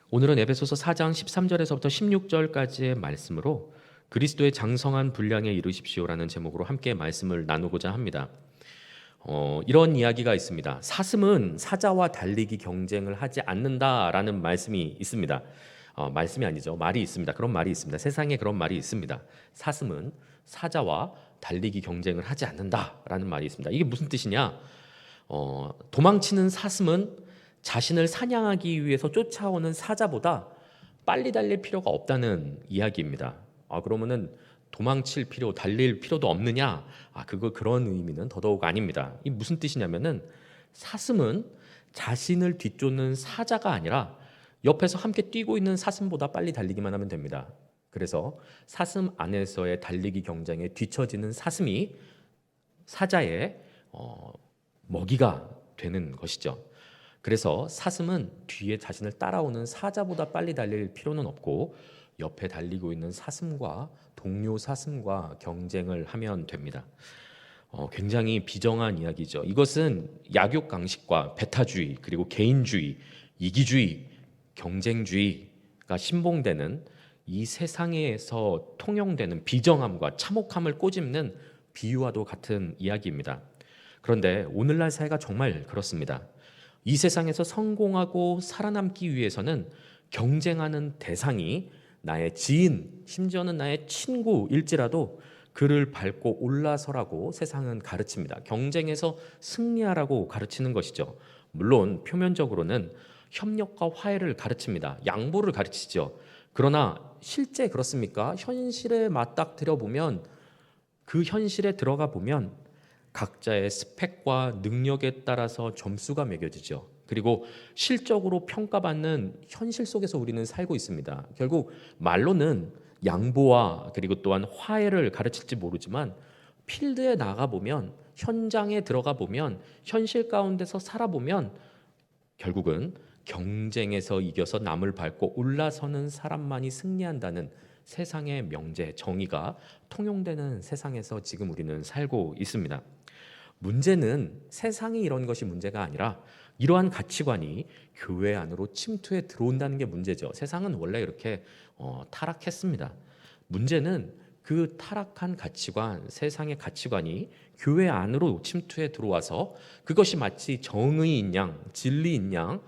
오늘은 에베소서 4장 13절에서부터 16절까지의 말씀으로 그리스도의 장성한 분량에 이르십시오라는 제목으로 함께 말씀을 나누고자 합니다. 이런 이야기가 있습니다. 사슴은 사자와 달리기 경쟁을 하지 않는다라는 말씀이 있습니다. 말씀이 아니죠. 말이 있습니다. 그런 말이 있습니다. 세상에 그런 말이 있습니다. 사슴은 사자와 달리기 경쟁을 하지 않는다라는 말이 있습니다. 이게 무슨 뜻이냐? 도망치는 사슴은 자신을 사냥하기 위해서 쫓아오는 사자보다 빨리 달릴 필요가 없다는 이야기입니다. 그러면은 달릴 필요도 없느냐? 그런 의미는 더더욱 아닙니다. 이 무슨 뜻이냐면은 사슴은 자신을 뒤쫓는 사자가 아니라 옆에서 함께 뛰고 있는 사슴보다 빨리 달리기만 하면 됩니다. 그래서 사슴 안에서의 달리기 경쟁에 뒤처지는 사슴이 사자의 먹이가 되는 것이죠. 그래서 사슴은 뒤에 자신을 따라오는 사자보다 빨리 달릴 필요는 없고 옆에 달리고 있는 사슴과 동료 사슴과 경쟁을 하면 됩니다. 굉장히 비정한 이야기죠. 이것은 약육강식과 배타주의 그리고 개인주의, 이기주의, 경쟁주의가 신봉되는 이 세상에서 통용되는 비정함과 참혹함을 꼬집는 비유와도 같은 이야기입니다. 그런데 오늘날 사회가 정말 그렇습니다. 이 세상에서 성공하고 살아남기 위해서는 경쟁하는 대상이 나의 지인, 심지어는 나의 친구일지라도 그를 밟고 올라서라고 세상은 가르칩니다. 경쟁에서 승리하라고 가르치는 것이죠. 물론 표면적으로는 협력과 화해를 가르칩니다. 양보를 가르치죠. 그러나 실제 그렇습니까? 현실에 맞닥뜨려 보면 그 현실에 들어가 보면 각자의 스펙과 능력에 따라서 점수가 매겨지죠. 그리고 실적으로 평가받는 현실 속에서 우리는 살고 있습니다. 결국 말로는 양보와 그리고 또한 화해를 가르칠지 모르지만 필드에 나가보면, 현장에 들어가 보면, 현실 가운데서 살아보면 결국은 경쟁에서 이겨서 남을 밟고 올라서는 사람만이 승리한다는 세상의 명제, 정의가 통용되는 세상에서 지금 우리는 살고 있습니다. 문제는 세상이 이런 것이 문제가 아니라 이러한 가치관이 교회 안으로 침투해 들어온다는 게 문제죠. 세상은 원래 이렇게 타락했습니다. 문제는 그 타락한 가치관, 세상의 가치관이 교회 안으로 침투해 들어와서 그것이 마치 정의인 양, 진리인 양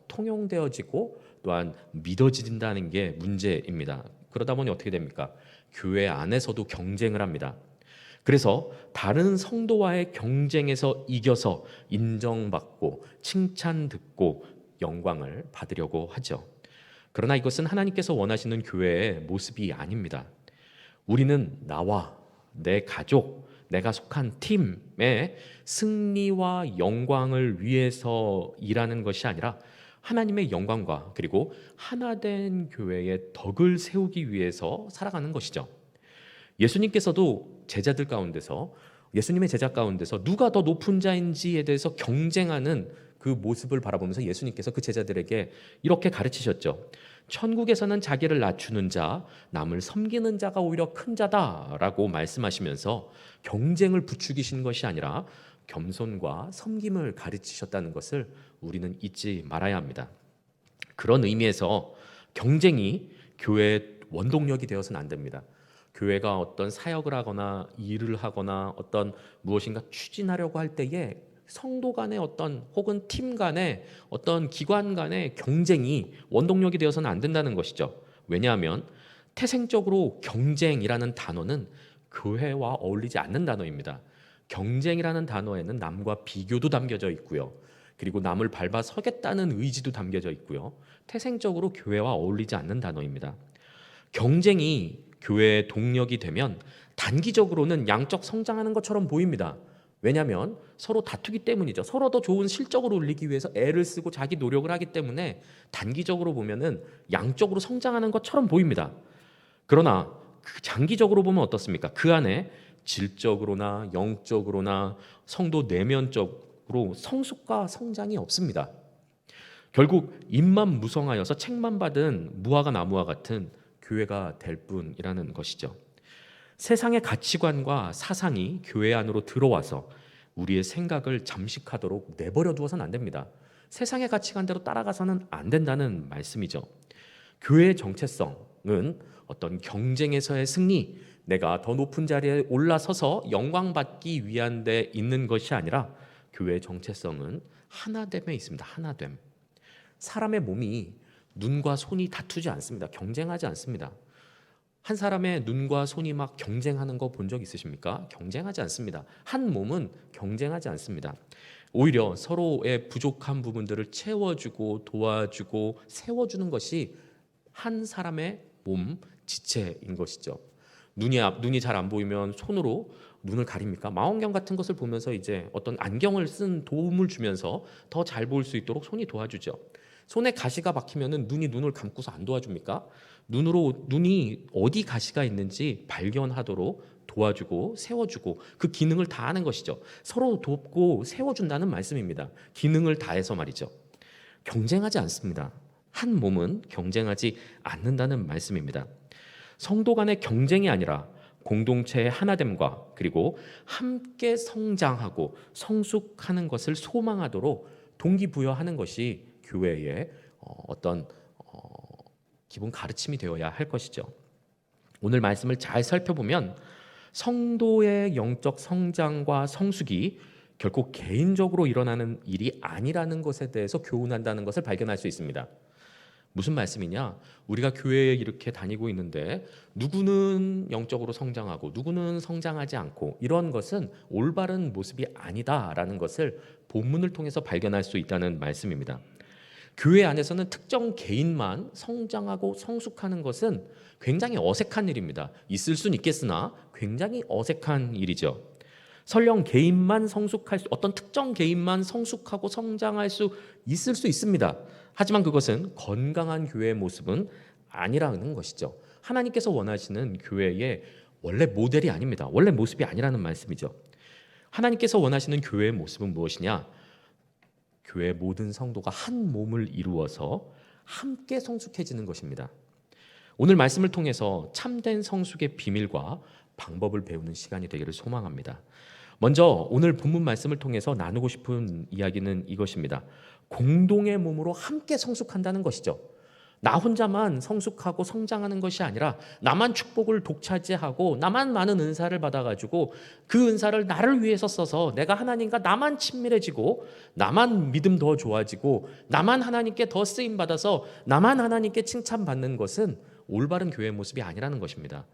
통용되어지고 또한 믿어진다는 게 문제입니다. 그러다 보니 어떻게 됩니까? 교회 안에서도 경쟁을 합니다. 그래서 다른 성도와의 경쟁에서 이겨서 인정받고 칭찬 듣고 영광을 받으려고 하죠. 그러나 이것은 하나님께서 원하시는 교회의 모습이 아닙니다. 우리는 나와 내 가족, 내가 속한 팀의 승리와 영광을 위해서 일하는 것이 아니라 하나님의 영광과 그리고 하나된 교회의 덕을 세우기 위해서 살아가는 것이죠. 예수님께서도 예수님의 제자 가운데서 누가 더 높은 자인지에 대해서 경쟁하는 그 모습을 바라보면서 예수님께서 그 제자들에게 이렇게 가르치셨죠. 천국에서는 자기를 낮추는 자, 남을 섬기는 자가 오히려 큰 자다라고 말씀하시면서 경쟁을 부추기신 것이 아니라 겸손과 섬김을 가르치셨다는 것을 우리는 잊지 말아야 합니다. 그런 의미에서 경쟁이 교회의 원동력이 되어서는 안 됩니다. 교회가 어떤 사역을 하거나 일을 하거나 어떤 무엇인가 추진하려고 할 때에 성도 간의 혹은 팀 간의 어떤 기관 간의 경쟁이 원동력이 되어서는 안 된다는 것이죠. 왜냐하면 태생적으로 경쟁이라는 단어는 교회와 어울리지 않는 단어입니다. 경쟁이라는 단어에는 남과 비교도 담겨져 있고요. 그리고 남을 밟아 서겠다는 의지도 담겨져 있고요. 태생적으로 교회와 어울리지 않는 단어입니다. 경쟁이 교회의 동력이 되면 단기적으로는 양적 성장하는 것처럼 보입니다. 왜냐하면 서로 다투기 때문이죠. 서로 더 좋은 실적을 올리기 위해서 애를 쓰고 자기 노력을 하기 때문에 단기적으로 보면은 양적으로 성장하는 것처럼 보입니다. 그러나 장기적으로 보면 어떻습니까? 그 안에 질적으로나 영적으로나 성도 내면적으로 성숙과 성장이 없습니다. 결국 입만 무성하여서 책만 받은 무화과 나무와 같은 교회가 될 뿐이라는 것이죠. 세상의 가치관과 사상이 교회 안으로 들어와서 우리의 생각을 잠식하도록 내버려 두어서는 안 됩니다. 세상의 가치관대로 따라가서는 안 된다는 말씀이죠. 교회의 정체성은 어떤 경쟁에서의 승리, 내가 더 높은 자리에 올라서서 영광받기 위한 데 있는 것이 아니라 교회의 정체성은 하나됨에 있습니다. 하나됨. 사람의 몸이 눈과 손이 다투지 않습니다. 경쟁하지 않습니다. 한 사람의 눈과 손이 막 경쟁하는 거 본 적 있으십니까? 경쟁하지 않습니다. 한 몸은 경쟁하지 않습니다. 오히려 서로의 부족한 부분들을 채워주고 도와주고 세워주는 것이 한 사람의 몸 지체인 것이죠. 눈이 잘 안 보이면 손으로 눈을 가립니까? 망원경 같은 것을 보면서 이제 어떤 안경을 쓴 도움을 주면서 더 잘 볼 수 있도록 손이 도와주죠. 손에 가시가 박히면은 눈을 감고서 안 도와줍니까? 눈이 어디 가시가 있는지 발견하도록 도와주고 세워주고 그 기능을 다하는 것이죠. 서로 돕고 세워준다는 말씀입니다. 기능을 다해서 말이죠. 경쟁하지 않습니다. 한 몸은 경쟁하지 않는다는 말씀입니다. 성도 간의 경쟁이 아니라 공동체의 하나됨과 그리고 함께 성장하고 성숙하는 것을 소망하도록 동기부여하는 것이 교회의 어떤 기본 가르침이 되어야 할 것이죠. 오늘 말씀을 잘 살펴보면 성도의 영적 성장과 성숙이 결코 개인적으로 일어나는 일이 아니라는 것에 대해서 교훈한다는 것을 발견할 수 있습니다. 무슨 말씀이냐? 우리가 교회에 이렇게 다니고 있는데 누구는 영적으로 성장하고 누구는 성장하지 않고 이런 것은 올바른 모습이 아니다라는 것을 본문을 통해서 발견할 수 있다는 말씀입니다. 교회 안에서는 특정 개인만 성장하고 성숙하는 것은 굉장히 어색한 일입니다. 있을 수는 있겠으나 굉장히 어색한 일이죠. 설령 개인만 어떤 특정 개인만 성숙하고 성장할 수 있을 수 있습니다. 하지만 그것은 건강한 교회의 모습은 아니라는 것이죠. 하나님께서 원하시는 교회의 원래 모델이 아닙니다. 원래 모습이 아니라는 말씀이죠. 하나님께서 원하시는 교회의 모습은 무엇이냐? 교회 모든 성도가 한 몸을 이루어서 함께 성숙해지는 것입니다. 오늘 말씀을 통해서 참된 성숙의 비밀과 방법을 배우는 시간이 되기를 소망합니다. 먼저 오늘 본문 말씀을 통해서 나누고 싶은 이야기는 이것입니다. 공동의 몸으로 함께 성숙한다는 것이죠. 나 혼자만 성숙하고 성장하는 것이 아니라 나만 축복을 독차지하고 나만 많은 은사를 받아가지고 그 은사를 나를 위해서 써서 내가 하나님과 나만 친밀해지고 나만 믿음 더 좋아지고 나만 하나님께 더 쓰임받아서 나만 하나님께 칭찬받는 것은 올바른 교회의 모습이 아니라는 것입니다.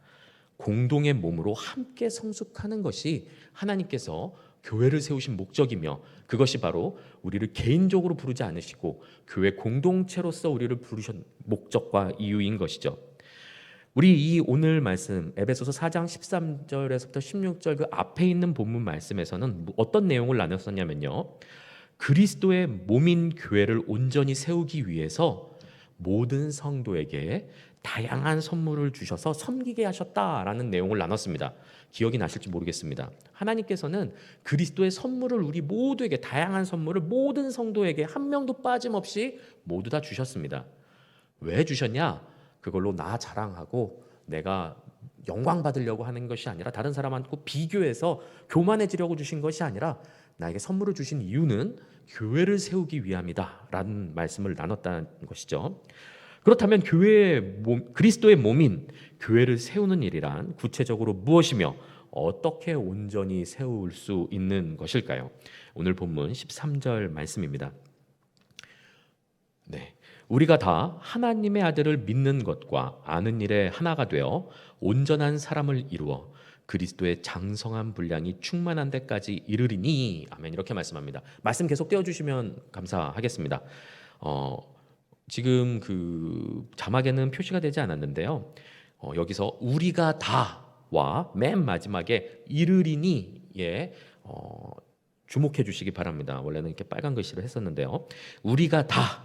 공동의 몸으로 함께 성숙하는 것이 하나님께서 교회를 세우신 목적이며 그것이 바로 우리를 개인적으로 부르지 않으시고 교회 공동체로서 우리를 부르신 목적과 이유인 것이죠. 우리 이 오늘 말씀 에베소서 4장 13절에서부터 16절 그 앞에 있는 본문 말씀에서는 어떤 내용을 나눴었냐면요. 그리스도의 몸인 교회를 온전히 세우기 위해서 모든 성도에게 다양한 선물을 주셔서 섬기게 하셨다라는 내용을 나눴습니다. 기억이 나실지 모르겠습니다. 하나님께서는 그리스도의 선물을 우리 모두에게 다양한 선물을 모든 성도에게 한 명도 빠짐없이 모두 다 주셨습니다. 왜 주셨냐? 그걸로 나 자랑하고 내가 영광 받으려고 하는 것이 아니라 다른 사람하고 비교해서 교만해지려고 주신 것이 아니라 나에게 선물을 주신 이유는 교회를 세우기 위함이다라는 말씀을 나눴다는 것이죠. 그렇다면 그리스도의 몸인 교회를 세우는 일이란 구체적으로 무엇이며 어떻게 온전히 세울 수 있는 것일까요? 오늘 본문 13절 말씀입니다. 네, 우리가 다 하나님의 아들을 믿는 것과 아는 일에 하나가 되어 온전한 사람을 이루어 그리스도의 장성한 분량이 충만한 데까지 이르리니 아멘. 이렇게 말씀합니다. 말씀 계속 띄워주시면 감사하겠습니다. 지금 그 자막에는 표시가 되지 않았는데요. 여기서 우리가 다와 맨 마지막에 이르리니에 주목해 주시기 바랍니다. 원래는 이렇게 빨간 글씨로 했었는데요. 우리가 다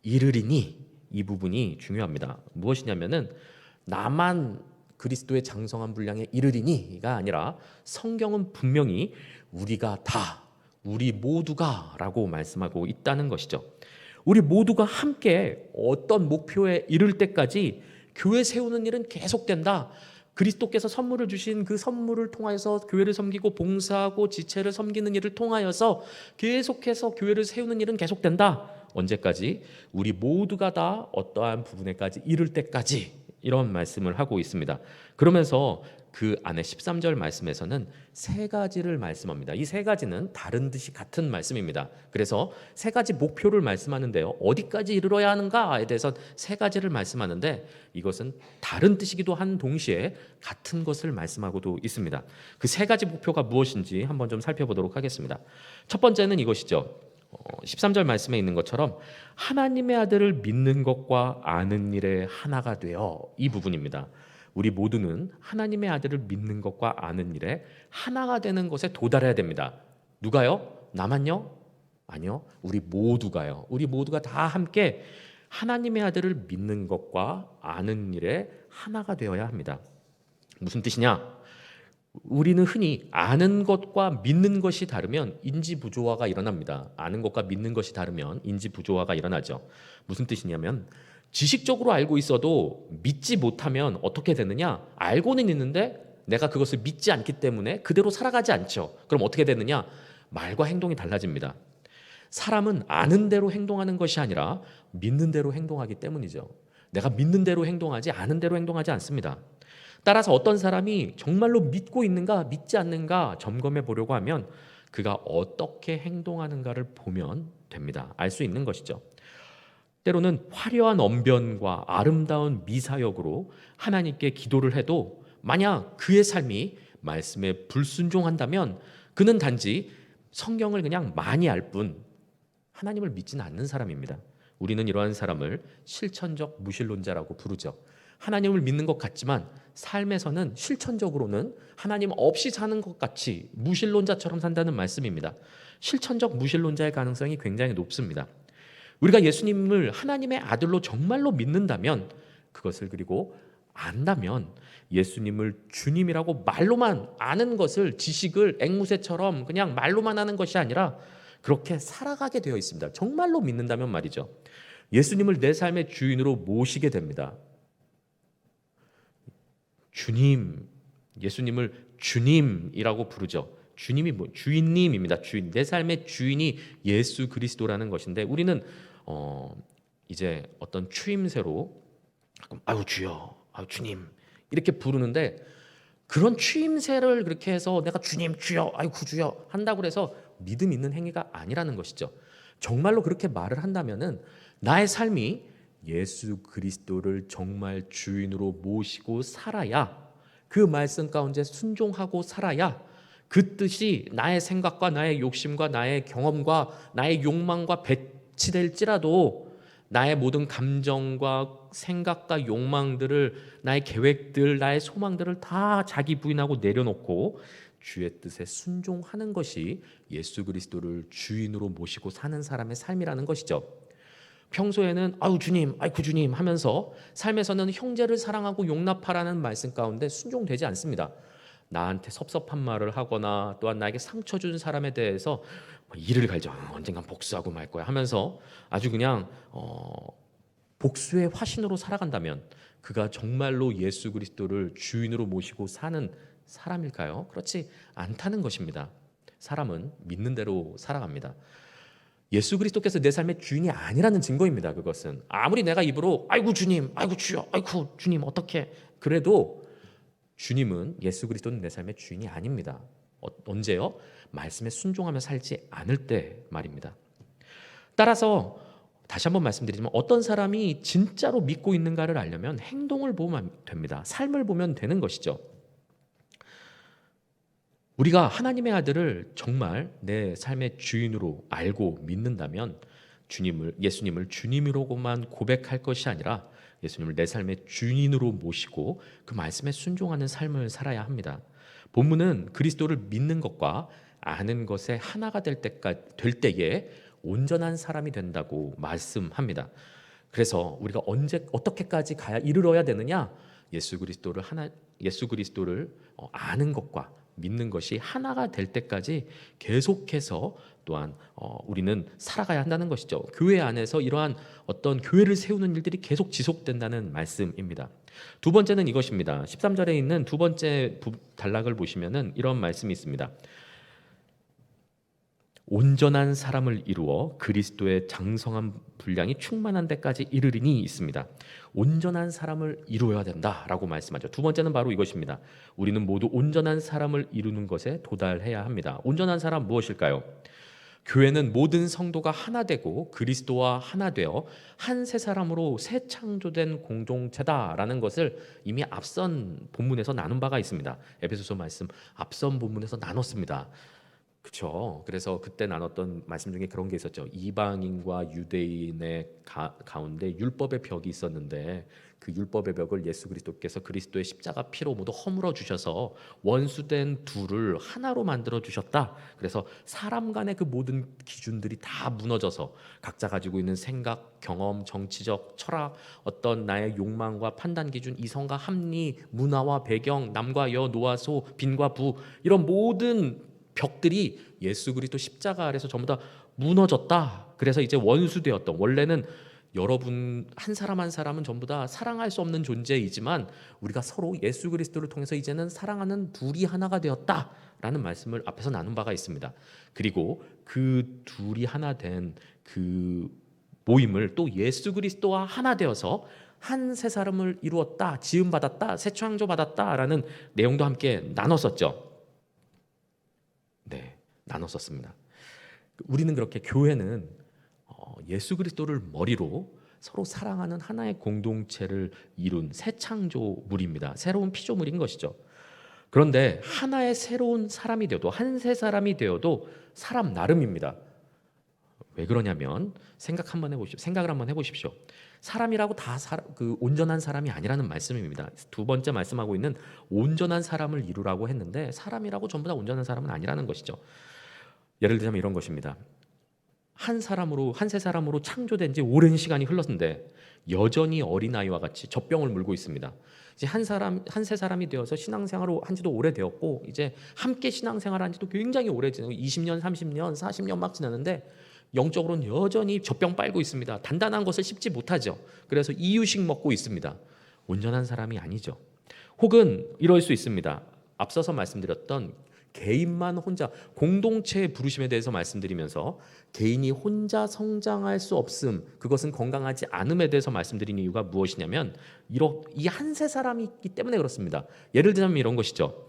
이르리니 이 부분이 중요합니다. 무엇이냐면은 나만 그리스도의 장성한 분량에 이르리니가 아니라 성경은 분명히 우리가 다, 우리 모두가 라고 말씀하고 있다는 것이죠. 우리 모두가 함께 어떤 목표에 이를 때까지 교회 세우는 일은 계속된다. 그리스도께서 선물을 주신 그 선물을 통하여서 교회를 섬기고 봉사하고 지체를 섬기는 일을 통하여서 계속해서 교회를 세우는 일은 계속된다. 언제까지? 우리 모두가 다 어떠한 부분에까지 이를 때까지, 이런 말씀을 하고 있습니다. 그러면서 그 안에 13절 말씀에서는 세 가지를 말씀합니다. 이 세 가지는 다른 듯이 같은 말씀입니다. 그래서 세 가지 목표를 말씀하는데요, 어디까지 이르러야 하는가에 대해서 세 가지를 말씀하는데, 이것은 다른 뜻이기도 한 동시에 같은 것을 말씀하고도 있습니다. 그 세 가지 목표가 무엇인지 한번 좀 살펴보도록 하겠습니다. 첫 번째는 이것이죠. 13절 말씀에 있는 것처럼 하나님의 아들을 믿는 것과 아는 일에 하나가 되어, 이 부분입니다. 우리 모두는 하나님의 아들을 믿는 것과 아는 일에 하나가 되는 것에 도달해야 됩니다. 누가요? 나만요? 아니요. 우리 모두가요. 우리 모두가 다 함께 하나님의 아들을 믿는 것과 아는 일에 하나가 되어야 합니다. 무슨 뜻이냐? 우리는 흔히 아는 것과 믿는 것이 다르면 인지 부조화가 일어납니다. 아는 것과 믿는 것이 다르면 인지 부조화가 일어나죠. 무슨 뜻이냐면, 지식적으로 알고 있어도 믿지 못하면 어떻게 되느냐? 알고는 있는데 내가 그것을 믿지 않기 때문에 그대로 살아가지 않죠. 그럼 어떻게 되느냐? 말과 행동이 달라집니다. 사람은 아는 대로 행동하는 것이 아니라 믿는 대로 행동하기 때문이죠. 내가 믿는 대로 행동하지 아는 대로 행동하지 않습니다. 따라서 어떤 사람이 정말로 믿고 있는가 믿지 않는가 점검해 보려고 하면 그가 어떻게 행동하는가를 보면 됩니다. 알 수 있는 것이죠. 때로는 화려한 언변과 아름다운 미사역으로 하나님께 기도를 해도 만약 그의 삶이 말씀에 불순종한다면 그는 단지 성경을 그냥 많이 알 뿐 하나님을 믿지는 않는 사람입니다. 우리는 이러한 사람을 실천적 무신론자라고 부르죠. 하나님을 믿는 것 같지만 삶에서는 실천적으로는 하나님 없이 사는 것 같이 무신론자처럼 산다는 말씀입니다. 실천적 무신론자의 가능성이 굉장히 높습니다. 우리가 예수님을 하나님의 아들로 정말로 믿는다면, 그것을 그리고 안다면 예수님을 주님이라고 말로만 아는 것을, 지식을 앵무새처럼 그냥 말로만 하는 것이 아니라 그렇게 살아가게 되어 있습니다. 정말로 믿는다면 말이죠. 예수님을 내 삶의 주인으로 모시게 됩니다. 주님, 예수님을 주님이라고 부르죠. 주님이 주인님입니다. 주인, 내 삶의 주인이 예수 그리스도라는 것인데, 우리는 이제 어떤 추임새로 아유 주여, 아유 주님 이렇게 부르는데, 그런 추임새를 그렇게 해서 내가 주님, 주여, 아이고 주여 한다고 해서 믿음 있는 행위가 아니라는 것이죠. 정말로 그렇게 말을 한다면은 나의 삶이 예수 그리스도를 정말 주인으로 모시고 살아야, 그 말씀 가운데 순종하고 살아야 그 뜻이 나의 생각과 나의 욕심과 나의 경험과 나의 욕망과 배치될지라도 나의 모든 감정과 생각과 욕망들을, 나의 계획들, 나의 소망들을 다 자기 부인하고 내려놓고 주의 뜻에 순종하는 것이 예수 그리스도를 주인으로 모시고 사는 사람의 삶이라는 것이죠. 평소에는 아유 주님, 아이고 주님 하면서 삶에서는 형제를 사랑하고 용납하라는 말씀 가운데 순종되지 않습니다. 나한테 섭섭한 말을 하거나 또한 나에게 상처 준 사람에 대해서 이를 갈죠. 언젠간 복수하고 말 거야 하면서 아주 그냥 복수의 화신으로 살아간다면 그가 정말로 예수 그리스도를 주인으로 모시고 사는 사람일까요? 그렇지 않다는 것입니다. 사람은 믿는 대로 살아갑니다. 예수 그리스도께서 내 삶의 주인이 아니라는 증거입니다. 그것은 아무리 내가 입으로 아이고 주님, 아이고 주여, 아이고 주님 어떻게 그래도 주님은, 예수 그리스도는 내 삶의 주인이 아닙니다. 언제요? 말씀에 순종하며 살지 않을 때 말입니다. 따라서 다시 한번 말씀드리지만 어떤 사람이 진짜로 믿고 있는가를 알려면 행동을 보면 됩니다. 삶을 보면 되는 것이죠. 우리가 하나님의 아들을 정말 내 삶의 주인으로 알고 믿는다면 예수님을 주님으로만 고백할 것이 아니라 예수님을 내 삶의 주인으로 모시고 그 말씀에 순종하는 삶을 살아야 합니다. 본문은 그리스도를 믿는 것과 아는 것에 하나가 될 때에 온전한 사람이 된다고 말씀합니다. 그래서 우리가 어떻게까지 이르러야 되느냐? 예수 그리스도를 아는 것과 믿는 것이 하나가 될 때까지 계속해서 또한 우리는 살아가야 한다는 것이죠. 교회 안에서 이러한 어떤 교회를 세우는 일들이 계속 지속된다는 말씀입니다. 두 번째는 이것입니다. 13절에 있는 두 번째 단락을 보시면은 이런 말씀이 있습니다. 온전한 사람을 이루어 그리스도의 장성한 분량이 충만한 데까지 이르리니 있습니다. 온전한 사람을 이루어야 된다라고 말씀하죠. 두 번째는 바로 이것입니다. 우리는 모두 온전한 사람을 이루는 것에 도달해야 합니다. 온전한 사람 무엇일까요? 교회는 모든 성도가 하나 되고 그리스도와 하나 되어 한 새 사람으로 새 창조된 공동체다라는 것을 이미 앞선 본문에서 나눈 바가 있습니다. 에베소서 말씀 앞선 본문에서 나눴습니다. 그렇죠. 그래서 그때 나눴던 말씀 중에 그런 게 있었죠. 이방인과 유대인의 가운데 율법의 벽이 있었는데 그 율법의 벽을 예수 그리스도께서 그리스도의 십자가 피로 모두 허물어 주셔서 원수된 둘을 하나로 만들어 주셨다. 그래서 사람 간의 그 모든 기준들이 다 무너져서 각자 가지고 있는 생각, 경험, 정치적, 철학, 어떤 나의 욕망과 판단 기준, 이성과 합리, 문화와 배경, 남과 여, 노와 소, 빈과 부 이런 모든 벽들이 예수 그리스도 십자가 아래서 전부 다 무너졌다. 그래서 이제 원수되었던, 원래는 여러분 한 사람 한 사람은 전부 다 사랑할 수 없는 존재이지만 우리가 서로 예수 그리스도를 통해서 이제는 사랑하는 둘이 하나가 되었다라는 말씀을 앞에서 나눈 바가 있습니다. 그리고 그 둘이 하나 된 그 모임을 또 예수 그리스도와 하나 되어서 한 새 사람을 이루었다, 지음 받았다, 새 창조 받았다라는 내용도 함께 나눴었죠. 네, 나눴었습니다. 우리는 그렇게 교회는 예수 그리스도를 머리로 서로 사랑하는 하나의 공동체를 이룬 새 창조물입니다. 새로운 피조물인 것이죠. 그런데 하나의 새로운 사람이 되어도 한 새 사람이 되어도 사람 나름입니다. 왜 그러냐면 생각을 한번 해보십시오. 사람이라고 다 온전한 사람이 아니라는 말씀입니다. 두 번째 말씀하고 있는 온전한 사람을 이루라고 했는데 사람이라고 전부 다 온전한 사람은 아니라는 것이죠. 예를 들자면 이런 것입니다. 한 새 사람으로 창조된 지 오랜 시간이 흘렀는데 여전히 어린아이와 같이 젖병을 물고 있습니다. 이제 한 새 사람이 되어서 신앙생활을 한 지도 오래되었고 이제 함께 신앙생활을 한 지도 굉장히 오래 지나고 20년, 30년, 40년 막 지났는데 영적으로는 여전히 젖병 빨고 있습니다. 단단한 것을 씹지 못하죠. 그래서 이유식 먹고 있습니다. 온전한 사람이 아니죠. 혹은 이럴 수 있습니다. 앞서서 말씀드렸던 개인만 혼자 공동체의 부르심에 대해서 말씀드리면서 개인이 혼자 성장할 수 없음, 그것은 건강하지 않음에 대해서 말씀드린 이유가 무엇이냐면 이 한 세 사람이 있기 때문에 그렇습니다. 예를 들자면 이런 것이죠.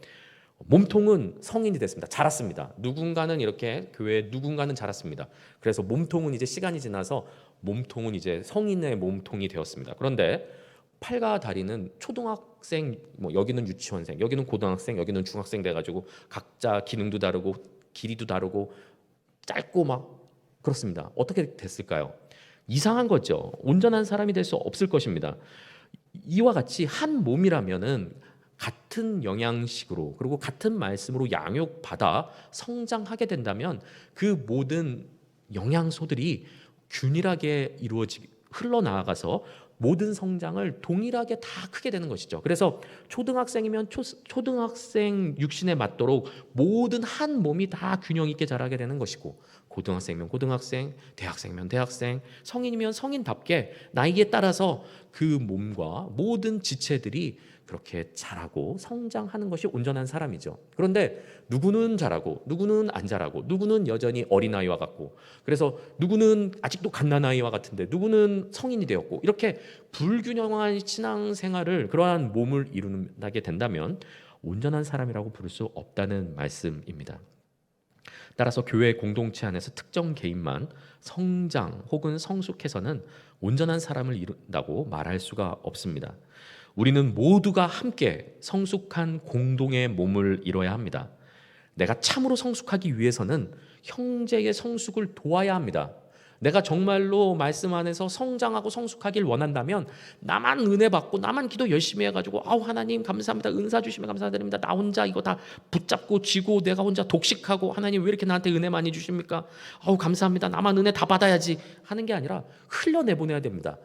몸통은 성인이 됐습니다. 자랐습니다. 누군가는 이렇게 교회에 누군가는 자랐습니다. 그래서 몸통은 이제 시간이 지나서 몸통은 이제 성인의 몸통이 되었습니다. 그런데 팔과 다리는 초등학생, 여기는 유치원생, 여기는 고등학생, 여기는 중학생 돼가지고 각자 기능도 다르고 길이도 다르고 짧고 막 그렇습니다. 어떻게 됐을까요? 이상한 거죠. 온전한 사람이 될 수 없을 것입니다. 이와 같이 한 몸이라면은 같은 영양식으로 그리고 같은 말씀으로 양육받아 성장하게 된다면 그 모든 영양소들이 균일하게 흘러나가서 모든 성장을 동일하게 다 크게 되는 것이죠. 그래서 초등학생이면 초등학생 육신에 맞도록 모든 한 몸이 다 균형 있게 자라게 되는 것이고 고등학생이면 고등학생, 대학생이면 대학생, 성인이면 성인답게 나이에 따라서 그 몸과 모든 지체들이 그렇게 자라고 성장하는 것이 온전한 사람이죠. 그런데 누구는 자라고 누구는 안 자라고 누구는 여전히 어린아이와 같고 그래서 누구는 아직도 갓난아이와 같은데 누구는 성인이 되었고 이렇게 불균형한 신앙생활을 그러한 몸을 이루게 된다면 온전한 사람이라고 부를 수 없다는 말씀입니다. 따라서 교회 공동체 안에서 특정 개인만 성장 혹은 성숙해서는 온전한 사람을 이룬다고 말할 수가 없습니다. 우리는 모두가 함께 성숙한 공동의 몸을 이뤄야 합니다. 내가 참으로 성숙하기 위해서는 형제의 성숙을 도와야 합니다. 내가 정말로 말씀 안에서 성장하고 성숙하길 원한다면 나만 은혜 받고 나만 기도 열심히 해가지고 하나님 감사합니다. 은사 주시면 감사드립니다. 나 혼자 이거 다 붙잡고 쥐고 내가 혼자 독식하고 하나님 왜 이렇게 나한테 은혜 많이 주십니까? 감사합니다. 나만 은혜 다 받아야지 하는 게 아니라 흘려내보내야 됩니다.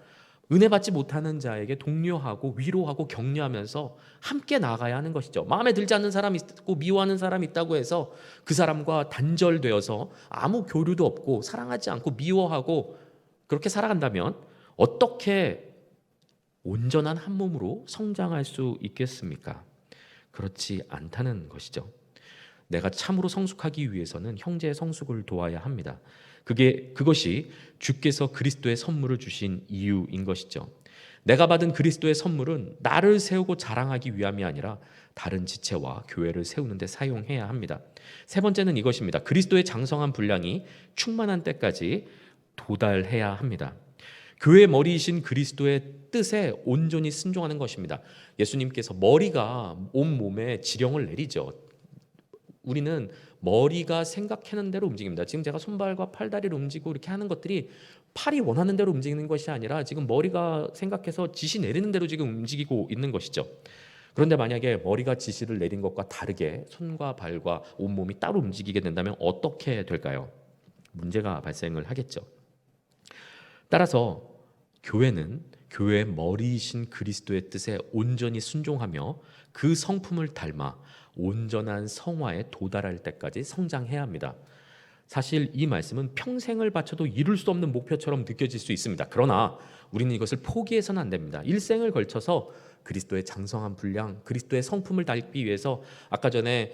은혜 받지 못하는 자에게 독려하고 위로하고 격려하면서 함께 나가야 하는 것이죠. 마음에 들지 않는 사람이 있고 미워하는 사람이 있다고 해서 그 사람과 단절되어서 아무 교류도 없고 사랑하지 않고 미워하고 그렇게 살아간다면 어떻게 온전한 한 몸으로 성장할 수 있겠습니까? 그렇지 않다는 것이죠. 내가 참으로 성숙하기 위해서는 형제의 성숙을 도와야 합니다. 그것이 주께서 그리스도의 선물을 주신 이유인 것이죠. 내가 받은 그리스도의 선물은 나를 세우고 자랑하기 위함이 아니라 다른 지체와 교회를 세우는 데 사용해야 합니다. 세 번째는 이것입니다. 그리스도의 장성한 분량이 충만한 때까지 도달해야 합니다. 교회의 머리이신 그리스도의 뜻에 온전히 순종하는 것입니다. 예수님께서 머리가 온 몸에 지령을 내리죠. 우리는 머리가 생각하는 대로 움직입니다. 지금 제가 손발과 팔다리를 움직이고 이렇게 하는 것들이 팔이 원하는 대로 움직이는 것이 아니라 지금 머리가 생각해서 지시 내리는 대로 지금 움직이고 있는 것이죠. 그런데 만약에 머리가 지시를 내린 것과 다르게 손과 발과 온몸이 따로 움직이게 된다면 어떻게 될까요? 문제가 발생을 하겠죠. 따라서 교회는 교회의 머리이신 그리스도의 뜻에 온전히 순종하며 그 성품을 닮아 온전한 성화에 도달할 때까지 성장해야 합니다. 사실 이 말씀은 평생을 바쳐도 이룰 수 없는 목표처럼 느껴질 수 있습니다. 그러나 우리는 이것을 포기해서는 안 됩니다. 일생을 걸쳐서 그리스도의 장성한 분량, 그리스도의 성품을 닮기 위해서 아까 전에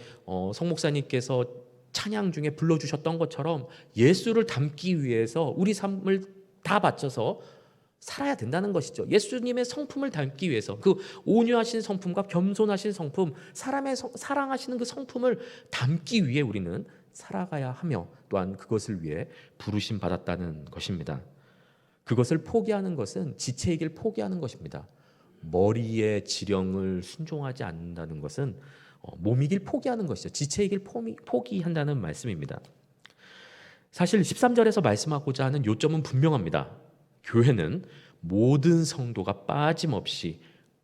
성 목사님께서 찬양 중에 불러주셨던 것처럼 예수를 닮기 위해서 우리 삶을 다 바쳐서 살아야 된다는 것이죠. 예수님의 성품을 닮기 위해서 그 온유하신 성품과 겸손하신 성품, 사람의 사랑하시는 그 성품을 담기 위해 우리는 살아가야 하며 또한 그것을 위해 부르심 받았다는 것입니다. 그것을 포기하는 것은 지체이길 포기하는 것입니다. 머리의 지령을 순종하지 않는다는 것은 몸이길 포기하는 것이죠. 지체이길 포기한다는 말씀입니다. 사실 13절에서 말씀하고자 하는 요점은 분명합니다. 교회는 모든 성도가 빠짐없이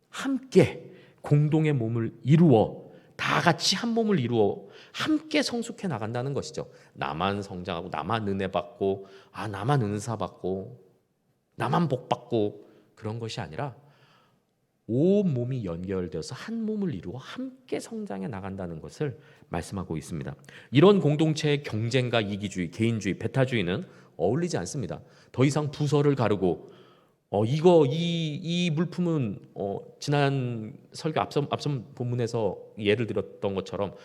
함께 공동의 몸을 이루어 다 같이 한 몸을 이루어 함께 성숙해 나간다는 것이죠. 나만 성장하고 나만 은혜 받고 나만 은사 받고 나만 복 받고 그런 것이 아니라 온 몸이 연결되어서 한 몸을 이루어 함께 성장해 나간다는 것을 말씀하고 있습니다. 이런 공동체의 경쟁과 이기주의, 개인주의, 배타주의는 어울리지 않습니다. 더 이상 부서를 가르고 이 물품은 지난 설교 앞선 본문에서 예를 들었던 것처럼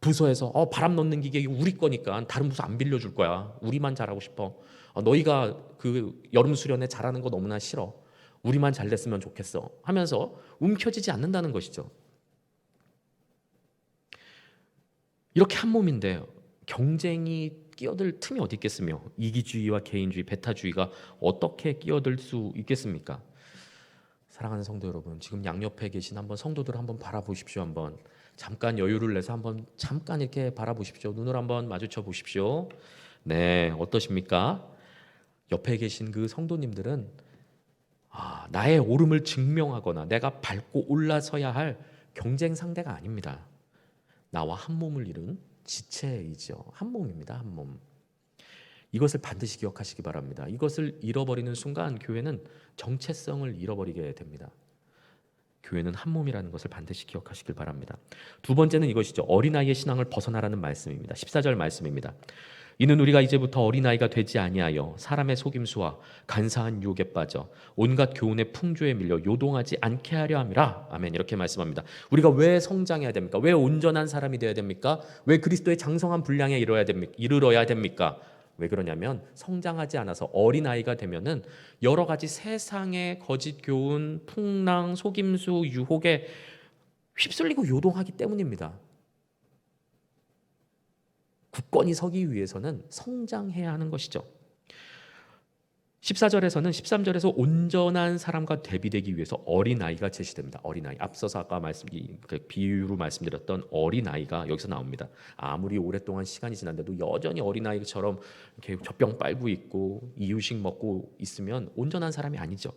부서에서 바람 넣는 기계 우리 거니까 다른 부서 안 빌려줄 거야. 우리만 잘하고 싶어. 너희가 그 여름 수련회 잘하는 거 너무나 싫어. 우리만 잘 됐으면 좋겠어 하면서 움켜쥐지 않는다는 것이죠. 이렇게 한 몸인데 경쟁이 끼어들 틈이 어디 있겠으며 이기주의와 개인주의, 배타주의가 어떻게 끼어들 수 있겠습니까? 사랑하는 성도 여러분, 지금 양옆에 계신 한번 성도들 한번 바라보십시오. 한번 잠깐 여유를 내서 한번 잠깐 이렇게 바라보십시오. 눈을 한번 마주쳐 보십시오. 네, 어떠십니까? 옆에 계신 그 성도님들은 나의 옳음을 증명하거나 내가 밟고 올라서야 할 경쟁 상대가 아닙니다. 나와 한 몸을 이룬 지체이죠. 한 몸입니다. 한 몸. 이것을 반드시 기억하시기 바랍니다. 이것을 잃어버리는 순간 교회는 정체성을 잃어버리게 됩니다. 교회는 한 몸이라는 것을 반드시 기억하시길 바랍니다. 두 번째는 이것이죠. 어린아이의 신앙을 벗어나라는 말씀입니다. 14절 말씀입니다. 이는 우리가 이제부터 어린아이가 되지 아니하여 사람의 속임수와 간사한 유혹에 빠져 온갖 교훈의 풍조에 밀려 요동하지 않게 하려 함이라. 아멘. 이렇게 말씀합니다. 우리가 왜 성장해야 됩니까? 왜 온전한 사람이 되어야 됩니까? 왜 그리스도의 장성한 분량에 이르러야 됩니까? 왜 그러냐면 성장하지 않아서 어린아이가 되면은 여러 가지 세상의 거짓 교훈, 풍랑, 속임수, 유혹에 휩쓸리고 요동하기 때문입니다. 굳건히 서기 위해서는 성장해야 하는 것이죠. 14절에서는 13절에서 온전한 사람과 대비되기 위해서 어린아이가 제시됩니다. 어린아이. 앞서서 아까 비유로 말씀드렸던 어린아이가 여기서 나옵니다. 아무리 오랫동안 시간이 지난데도 여전히 어린아이처럼 이렇게 젖병 빨고 있고 이유식 먹고 있으면 온전한 사람이 아니죠.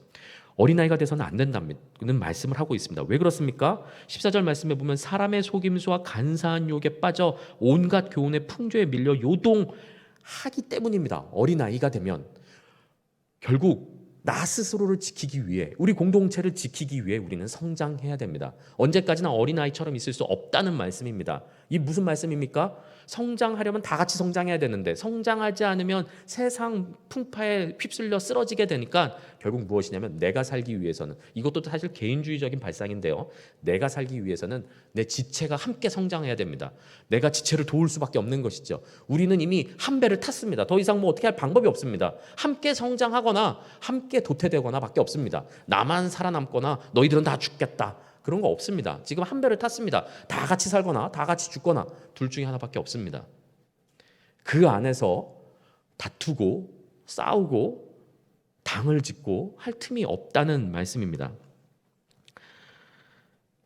어린아이가 돼서는 안 된다는 말씀을 하고 있습니다. 왜 그렇습니까? 14절 말씀에 보면 사람의 속임수와 간사한 유혹에 빠져 온갖 교훈의 풍조에 밀려 요동하기 때문입니다. 어린아이가 되면 결국 나 스스로를 지키기 위해, 우리 공동체를 지키기 위해 우리는 성장해야 됩니다. 언제까지나 어린아이처럼 있을 수 없다는 말씀입니다. 이 무슨 말씀입니까? 성장하려면 다 같이 성장해야 되는데 성장하지 않으면 세상 풍파에 휩쓸려 쓰러지게 되니까 결국 무엇이냐면 내가 살기 위해서는, 이것도 사실 개인주의적인 발상인데요, 내가 살기 위해서는 내 지체가 함께 성장해야 됩니다. 내가 지체를 도울 수밖에 없는 것이죠. 우리는 이미 한 배를 탔습니다. 더 이상 뭐 어떻게 할 방법이 없습니다. 함께 성장하거나 함께 도태되거나 밖에 없습니다. 나만 살아남거나 너희들은 다 죽겠다, 그런 거 없습니다. 지금 한 배를 탔습니다. 다 같이 살거나 다 같이 죽거나 둘 중에 하나밖에 없습니다. 그 안에서 다투고 싸우고 당을 짓고 할 틈이 없다는 말씀입니다.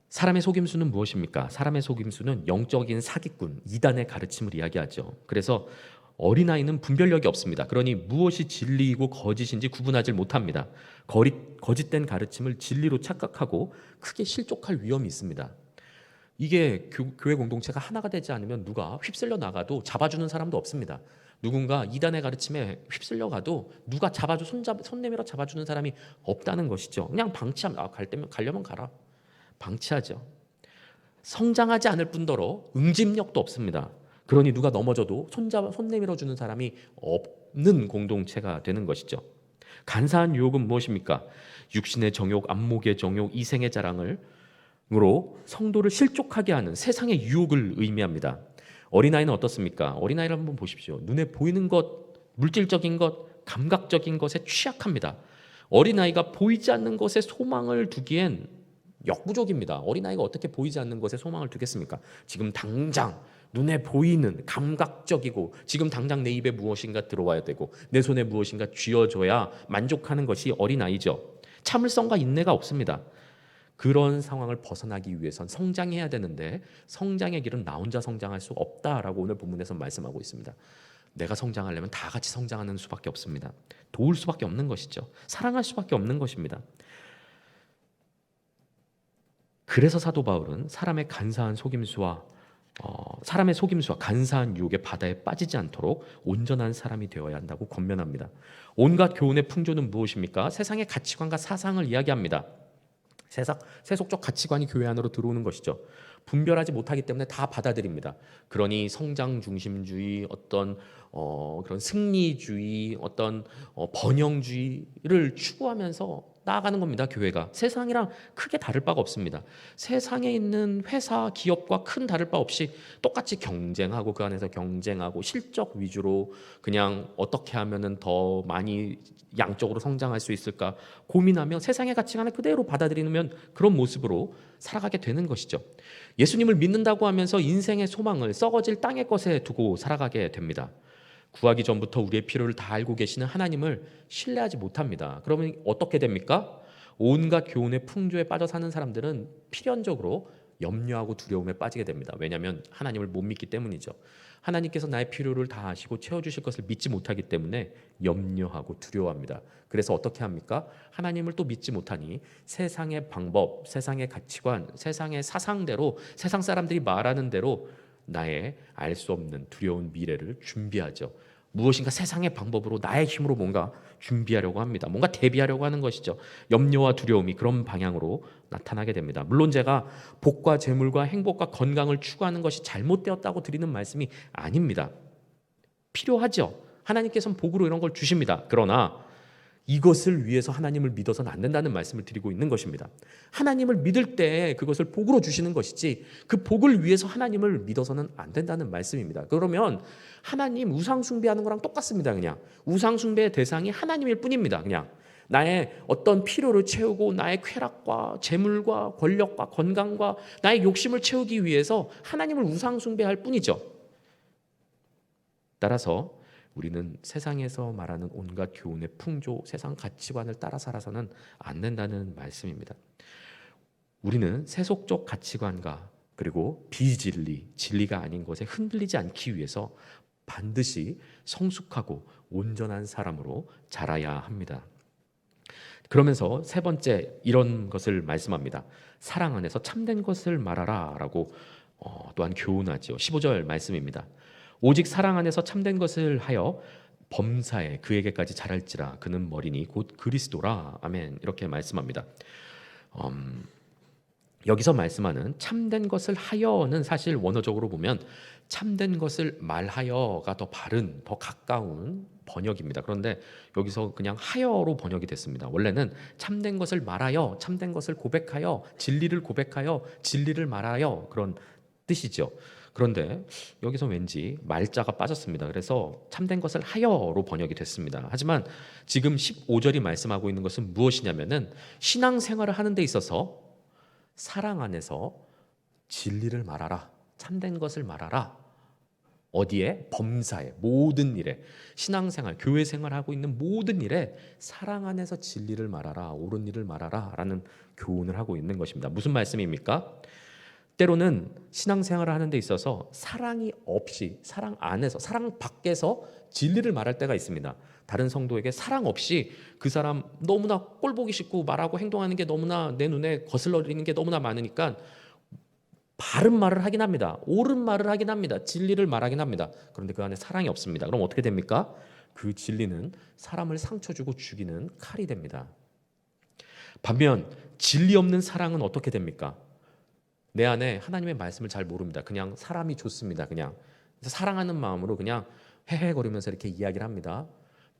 사람의 속임수는 무엇입니까? 사람의 속임수는 영적인 사기꾼, 이단의 가르침을 이야기하죠. 그래서 어린아이는 분별력이 없습니다. 그러니 무엇이 진리이고 거짓인지 구분하지 못합니다. 거짓된 가르침을 진리로 착각하고 크게 실족할 위험이 있습니다. 이게 교회 공동체가 하나가 되지 않으면 누가 휩쓸려 나가도 잡아주는 사람도 없습니다. 누군가 이단의 가르침에 휩쓸려 가도 누가 손 내밀어 잡아주는 사람이 없다는 것이죠. 그냥 방치하면, 가려면 가라, 방치하죠. 성장하지 않을 뿐더러 응집력도 없습니다. 그러니 누가 넘어져도 손 내밀어 주는 사람이 없는 공동체가 되는 것이죠. 간사한 유혹은 무엇입니까? 육신의 정욕, 안목의 정욕, 이생의 자랑으로 성도를 실족하게 하는 세상의 유혹을 의미합니다. 어린아이는 어떻습니까? 어린아이를 한번 보십시오. 눈에 보이는 것, 물질적인 것, 감각적인 것에 취약합니다. 어린아이가 보이지 않는 것에 소망을 두기엔 역부족입니다. 어린아이가 어떻게 보이지 않는 것에 소망을 두겠습니까? 지금 당장 눈에 보이는, 감각적이고 지금 당장 내 입에 무엇인가 들어와야 되고 내 손에 무엇인가 쥐어줘야 만족하는 것이 어린아이죠. 참을성과 인내가 없습니다. 그런 상황을 벗어나기 위해선 성장해야 되는데 성장의 길은 나 혼자 성장할 수 없다라고 오늘 본문에서 말씀하고 있습니다. 내가 성장하려면 다 같이 성장하는 수밖에 없습니다. 도울 수밖에 없는 것이죠. 사랑할 수밖에 없는 것입니다. 그래서 사도 바울은 사람의 속임수와 간사한 유혹의 바다에 빠지지 않도록 온전한 사람이 되어야 한다고 권면합니다. 온갖 교훈의 풍조는 무엇입니까? 세상의 가치관과 사상을 이야기합니다. 세속적 가치관이 교회 안으로 들어오는 것이죠. 분별하지 못하기 때문에 다 받아들입니다. 그러니 성장 중심주의, 어떤 그런 승리주의, 어떤 번영주의를 추구하면서 나아가는 겁니다. 교회가 세상이랑 크게 다를 바가 없습니다. 세상에 있는 회사, 기업과 큰 다를 바 없이 똑같이 경쟁하고 그 안에서 경쟁하고 실적 위주로 그냥 어떻게 하면은 더 많이 양적으로 성장할 수 있을까 고민하며 세상의 가치관을 그대로 받아들이면 그런 모습으로 살아가게 되는 것이죠. 예수님을 믿는다고 하면서 인생의 소망을 썩어질 땅의 것에 두고 살아가게 됩니다. 구하기 전부터 우리의 필요를 다 알고 계시는 하나님을 신뢰하지 못합니다. 그러면 어떻게 됩니까? 온갖 교훈의 풍조에 빠져 사는 사람들은 필연적으로 염려하고 두려움에 빠지게 됩니다. 왜냐하면 하나님을 못 믿기 때문이죠. 하나님께서 나의 필요를 다 아시고 채워주실 것을 믿지 못하기 때문에 염려하고 두려워합니다. 그래서 어떻게 합니까? 하나님을 또 믿지 못하니 세상의 방법, 세상의 가치관, 세상의 사상대로, 세상 사람들이 말하는 대로 나의 알 수 없는 두려운 미래를 준비하죠. 무엇인가 세상의 방법으로 나의 힘으로 뭔가 준비하려고 합니다. 뭔가 대비하려고 하는 것이죠. 염려와 두려움이 그런 방향으로 나타나게 됩니다. 물론 제가 복과 재물과 행복과 건강을 추구하는 것이 잘못되었다고 드리는 말씀이 아닙니다. 필요하죠. 하나님께서는 복으로 이런 걸 주십니다. 그러나 이것을 위해서 하나님을 믿어서는 안 된다는 말씀을 드리고 있는 것입니다. 하나님을 믿을 때 그것을 복으로 주시는 것이지 그 복을 위해서 하나님을 믿어서는 안 된다는 말씀입니다. 그러면 하나님 우상 숭배하는 거랑 똑같습니다. 그냥 우상 숭배의 대상이 하나님일 뿐입니다. 그냥 나의 어떤 필요를 채우고 나의 쾌락과 재물과 권력과 건강과 나의 욕심을 채우기 위해서 하나님을 우상 숭배할 뿐이죠. 따라서 우리는 세상에서 말하는 온갖 교훈의 풍조, 세상 가치관을 따라 살아서는 안 된다는 말씀입니다. 우리는 세속적 가치관과 그리고 비진리, 진리가 아닌 것에 흔들리지 않기 위해서 반드시 성숙하고 온전한 사람으로 자라야 합니다. 그러면서 세 번째 이런 것을 말씀합니다. 사랑 안에서 참된 것을 말하라 라고 또한 교훈하죠. 15절 말씀입니다. 오직 사랑 안에서 참된 것을 하여 범사에 그에게까지 자랄지라 그는 머리니 곧 그리스도라. 아멘. 이렇게 말씀합니다. 여기서 말씀하는 참된 것을 하여는 사실 원어적으로 보면 참된 것을 말하여가 더 바른, 더 가까운 번역입니다. 그런데 여기서 그냥 하여로 번역이 됐습니다. 원래는 참된 것을 말하여, 참된 것을 고백하여, 진리를 고백하여, 진리를 말하여 그런 뜻이죠. 그런데 여기서 왠지 말자가 빠졌습니다. 그래서 참된 것을 하여로 번역이 됐습니다. 하지만 지금 15절이 말씀하고 있는 것은 무엇이냐면은 신앙생활을 하는 데 있어서 사랑 안에서 진리를 말하라. 참된 것을 말하라. 어디에? 범사에, 모든 일에, 신앙생활, 교회 생활하고 있는 모든 일에 사랑 안에서 진리를 말하라. 옳은 일을 말하라 라는 교훈을 하고 있는 것입니다. 무슨 말씀입니까? 때로는 신앙생활을 하는 데 있어서 사랑이 없이, 사랑 안에서, 사랑 밖에서 진리를 말할 때가 있습니다. 다른 성도에게 사랑 없이 그 사람 너무나 꼴보기 싫고 말하고 행동하는 게 너무나 내 눈에 거슬러지는 게 너무나 많으니까 바른 말을 하긴 합니다. 옳은 말을 하긴 합니다. 진리를 말하긴 합니다. 그런데 그 안에 사랑이 없습니다. 그럼 어떻게 됩니까? 그 진리는 사람을 상처 주고 죽이는 칼이 됩니다. 반면 진리 없는 사랑은 어떻게 됩니까? 내 안에 하나님의 말씀을 잘 모릅니다. 그냥 사람이 좋습니다. 그냥 사랑하는 마음으로 그냥 헤헤거리면서 이렇게 이야기를 합니다.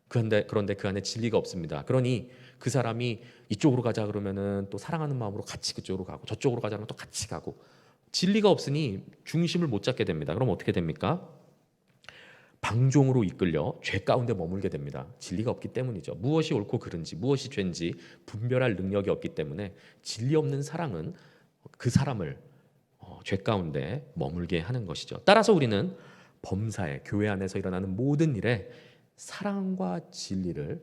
그런데 그 안에 진리가 없습니다. 그러니 그 사람이 이쪽으로 가자 그러면은 또 사랑하는 마음으로 같이 그쪽으로 가고, 저쪽으로 가자면 또 같이 가고, 진리가 없으니 중심을 못 잡게 됩니다. 그럼 어떻게 됩니까? 방종으로 이끌려 죄 가운데 머물게 됩니다. 진리가 없기 때문이죠. 무엇이 옳고 그른지, 무엇이 죄인지 분별할 능력이 없기 때문에 진리 없는 사랑은 그 사람을 죄 가운데 머물게 하는 것이죠. 따라서 우리는 범사에, 교회 안에서 일어나는 모든 일에 사랑과 진리를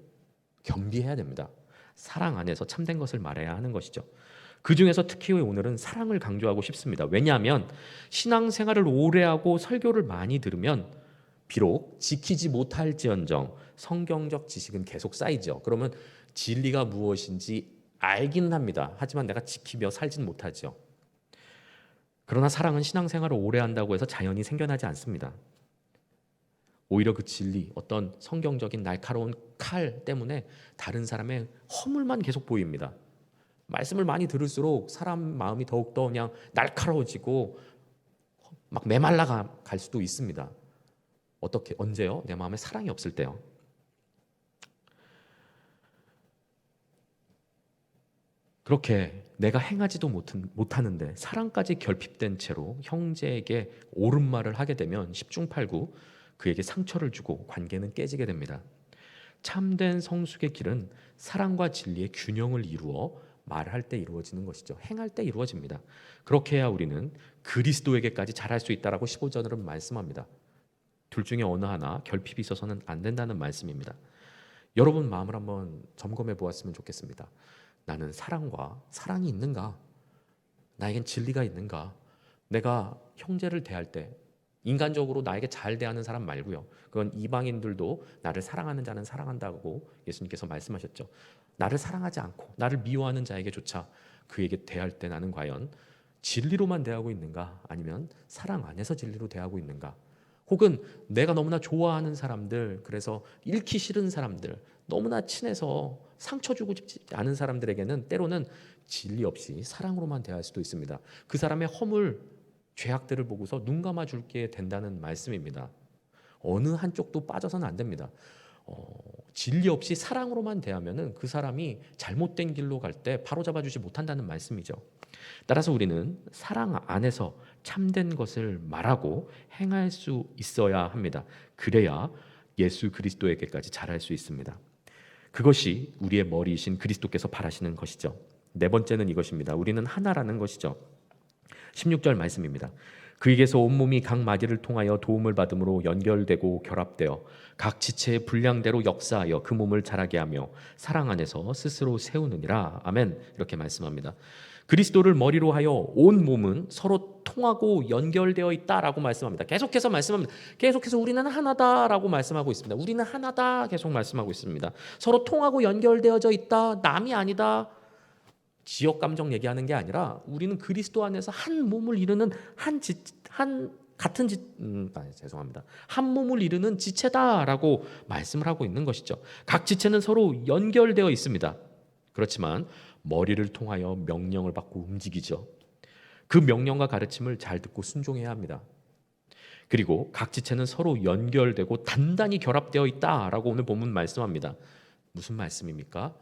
겸비해야 됩니다. 사랑 안에서 참된 것을 말해야 하는 것이죠. 그 중에서 특히 오늘은 사랑을 강조하고 싶습니다. 왜냐하면 신앙생활을 오래 하고 설교를 많이 들으면 비록 지키지 못할지언정 성경적 지식은 계속 쌓이죠. 그러면 진리가 무엇인지 알기는 합니다. 하지만 내가 지키며 살지는 못하죠. 그러나 사랑은 신앙생활을 오래 한다고 해서 자연히 생겨나지 않습니다. 오히려 그 진리, 어떤 성경적인 날카로운 칼 때문에 다른 사람의 허물만 계속 보입니다. 말씀을 많이 들을수록 사람 마음이 더욱더 그냥 날카로워지고 막 메말라 갈 수도 있습니다. 어떻게, 언제요? 내 마음에 사랑이 없을 때요. 그렇게 내가 행하지도 못하는데 사랑까지 결핍된 채로 형제에게 옳은 말을 하게 되면 십중팔구 그에게 상처를 주고 관계는 깨지게 됩니다. 참된 성숙의 길은 사랑과 진리의 균형을 이루어 말할 때 이루어지는 것이죠. 행할 때 이루어집니다. 그렇게 해야 우리는 그리스도에게까지 잘할 수 있다라고 15절은 말씀합니다. 둘 중에 어느 하나 결핍이 있어서는 안 된다는 말씀입니다. 여러분 마음을 한번 점검해 보았으면 좋겠습니다. 나는 사랑이 있는가? 나에겐 진리가 있는가? 내가 형제를 대할 때 인간적으로 나에게 잘 대하는 사람 말고요. 그건 이방인들도 나를 사랑하는 자는 사랑한다고 예수님께서 말씀하셨죠. 나를 사랑하지 않고 나를 미워하는 자에게조차 그에게 대할 때 나는 과연 진리로만 대하고 있는가? 아니면 사랑 안에서 진리로 대하고 있는가? 혹은 내가 너무나 좋아하는 사람들, 그래서 잃기 싫은 사람들, 너무나 친해서 상처 주고 싶지 않은 사람들에게는 때로는 진리 없이 사랑으로만 대할 수도 있습니다. 그 사람의 허물, 죄악들을 보고서 눈 감아 줄게 된다는 말씀입니다. 어느 한쪽도 빠져서는 안 됩니다. 진리 없이 사랑으로만 대하면은 그 사람이 잘못된 길로 갈 때 바로잡아 주지 못한다는 말씀이죠. 따라서 우리는 사랑 안에서 참된 것을 말하고 행할 수 있어야 합니다. 그래야 예수 그리스도에게까지 잘할 수 있습니다. 그것이 우리의 머리이신 그리스도께서 바라시는 것이죠. 네 번째는 이것입니다. 우리는 하나라는 것이죠. 16절 말씀입니다. 그에게서 온몸이 각 마디를 통하여 도움을 받음으로 연결되고 결합되어 각 지체의 분량대로 역사하여 그 몸을 자라게 하며 사랑 안에서 스스로 세우느니라. 아멘. 이렇게 말씀합니다. 그리스도를 머리로 하여 온 몸은 서로 통하고 연결되어 있다라고 말씀합니다. 계속해서 말씀합니다. 계속해서 우리는 하나다라고 말씀하고 있습니다. 우리는 하나다 계속 말씀하고 있습니다. 서로 통하고 연결되어져 있다. 남이 아니다. 지역 감정 얘기하는 게 아니라 우리는 그리스도 안에서 한 몸을 이루는 한 죄송합니다. 한 몸을 이루는 지체다라고 말씀을 하고 있는 것이죠. 각 지체는 서로 연결되어 있습니다. 그렇지만 머리를 통하여 명령을 받고 움직이죠. 그 명령과 가르침을 잘 듣고 순종해야 합니다. 그리고 각 지체는 서로 연결되고 단단히 결합되어 있다라고 오늘 본문 말씀합니다. 무슨 말씀입니까?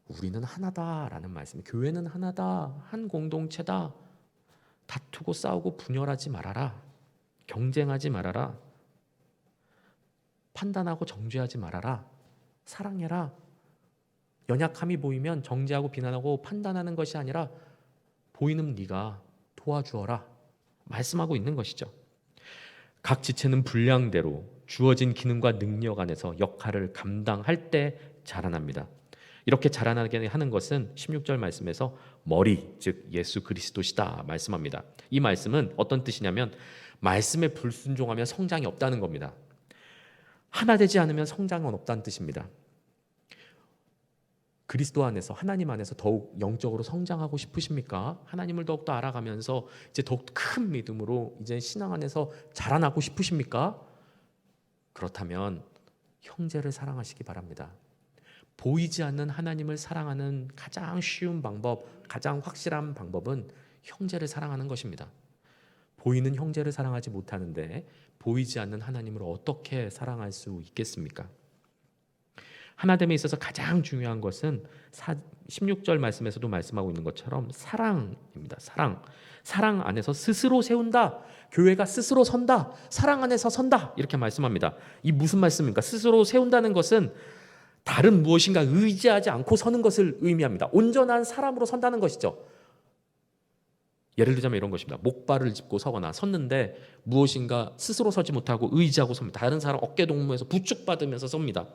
우리는 하나다라는 말씀. 교회는 하나다. 한 공동체다. 다투고 싸우고 분열하지 말아라. 경쟁하지 말아라. 판단하고 정죄하지 말아라. 사랑해라. 연약함이 보이면 정죄하고 비난하고 판단하는 것이 아니라 보이는 네가 도와주어라. 말씀하고 있는 것이죠. 각 지체는 분량대로 주어진 기능과 능력 안에서 역할을 감당할 때 자라납니다. 이렇게 자라나게 하는 것은 16절 말씀에서 머리, 즉 예수 그리스도시다 말씀합니다. 이 말씀은 어떤 뜻이냐면 말씀에 불순종하면 성장이 없다는 겁니다. 하나 되지 않으면 성장은 없다는 뜻입니다. 그리스도 안에서, 하나님 안에서 더욱 영적으로 성장하고 싶으십니까? 하나님을 더욱더 알아가면서 이제 더욱 큰 믿음으로 이제 신앙 안에서 자라나고 싶으십니까? 그렇다면 형제를 사랑하시기 바랍니다. 보이지 않는 하나님을 사랑하는 가장 쉬운 방법, 가장 확실한 방법은 형제를 사랑하는 것입니다. 보이는 형제를 사랑하지 못하는데 보이지 않는 하나님을 어떻게 사랑할 수 있겠습니까? 하나됨에 있어서 가장 중요한 것은 16절 말씀에서도 말씀하고 있는 것처럼 사랑입니다. 사랑 안에서 스스로 세운다. 교회가 스스로 선다. 사랑 안에서 선다. 이렇게 말씀합니다. 이 무슨 말씀입니까? 스스로 세운다는 것은 다른 무엇인가 의지하지 않고 서는 것을 의미합니다. 온전한 사람으로 선다는 것이죠. 예를 들자면 이런 것입니다. 목발을 짚고 서거나 섰는데 무엇인가 스스로 서지 못하고 의지하고 섭니다. 다른 사람 어깨 동무에서 부축받으면서 섭니다.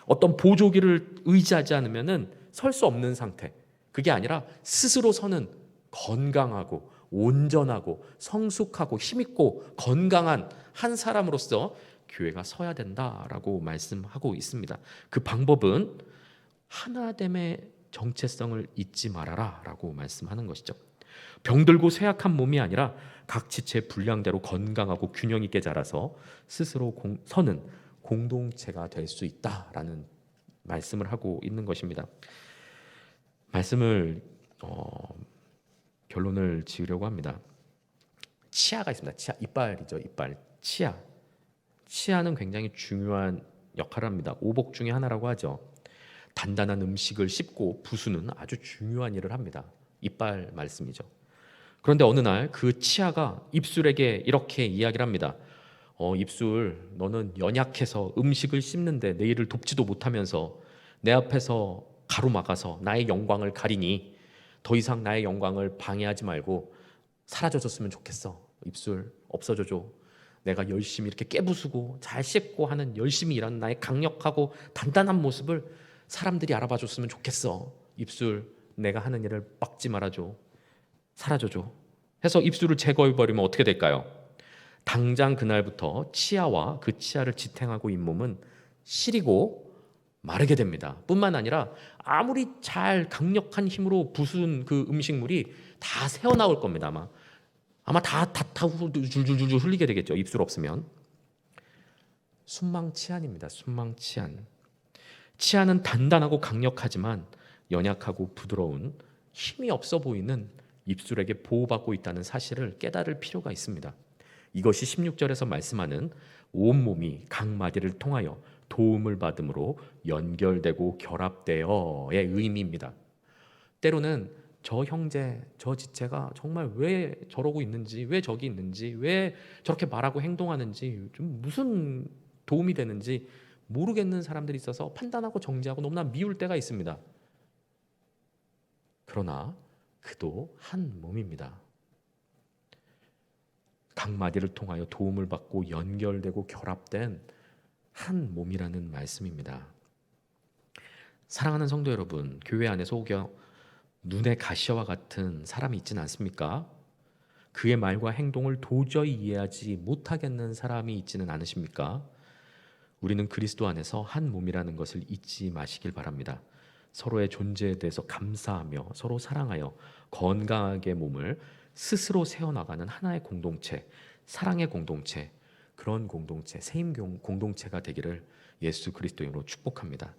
어떤 보조기를 의지하지 않으면 설 수 없는 상태. 그게 아니라 스스로 서는 건강하고 온전하고 성숙하고 힘있고 건강한 한 사람으로서 교회가 서야 된다라고 말씀하고 있습니다. 그 방법은 하나됨의 정체성을 잊지 말아라 라고 말씀하는 것이죠. 병들고 쇠약한 몸이 아니라 각 지체 분량대로 건강하고 균형 있게 자라서 스스로 서는 공동체가 될 수 있다라는 말씀을 하고 있는 것입니다. 말씀을 결론을 지으려고 합니다. 치아가 있습니다. 치아, 이빨이죠. 이빨. 치아는 굉장히 중요한 역할을 합니다. 오복 중에 하나라고 하죠. 단단한 음식을 씹고 부수는 아주 중요한 일을 합니다. 이빨 말씀이죠. 그런데 어느 날 그 치아가 입술에게 이렇게 이야기를 합니다. 입술, 너는 연약해서 음식을 씹는데 내 일을 돕지도 못하면서 내 앞에서 가로막아서 나의 영광을 가리니 더 이상 나의 영광을 방해하지 말고 사라져줬으면 좋겠어. 입술 없어져줘. 내가 열심히 이렇게 깨부수고 잘 씹고 하는 열심히 일하는 나의 강력하고 단단한 모습을 사람들이 알아봐줬으면 좋겠어. 입술, 내가 하는 일을 막지 말아줘. 사라져줘. 해서 입술을 제거해버리면 어떻게 될까요? 당장 그날부터 치아와 그 치아를 지탱하고 잇몸은 시리고 마르게 됩니다. 뿐만 아니라 아무리 잘 강력한 힘으로 부순 그 음식물이 다 새어나올 겁니다. 아마 다 줄줄줄 흘리게 되겠죠. 입술 없으면. 순망치안입니다. 순망치안. 치안은 단단하고 강력하지만 연약하고 부드러운 힘이 없어 보이는 입술에게 보호받고 있다는 사실을 깨달을 필요가 있습니다. 이것이 16절에서 말씀하는 온몸이 각 마디를 통하여 도움을 받음으로 연결되고 결합되어의 의미입니다. 때로는 저 형제, 저 지체가 정말 왜 저러고 있는지, 왜 저기 있는지, 왜 저렇게 말하고 행동하는지, 좀 무슨 도움이 되는지 모르겠는 사람들이 있어서 판단하고 정죄하고 너무나 미울 때가 있습니다. 그러나 그도 한 몸입니다. 각 마디를 통하여 도움을 받고 연결되고 결합된 한 몸이라는 말씀입니다. 사랑하는 성도 여러분, 교회 안에서 혹여 눈의 가시와 같은 사람이 있지는 않습니까? 그의 말과 행동을 도저히 이해하지 못하겠는 사람이 있지는 않으십니까? 우리는 그리스도 안에서 한 몸이라는 것을 잊지 마시길 바랍니다. 서로의 존재에 대해서 감사하며 서로 사랑하여 건강하게 몸을 스스로 세워나가는 하나의 공동체, 사랑의 공동체, 그런 공동체, 세임 공동체가 되기를 예수 그리스도 이름으로 축복합니다.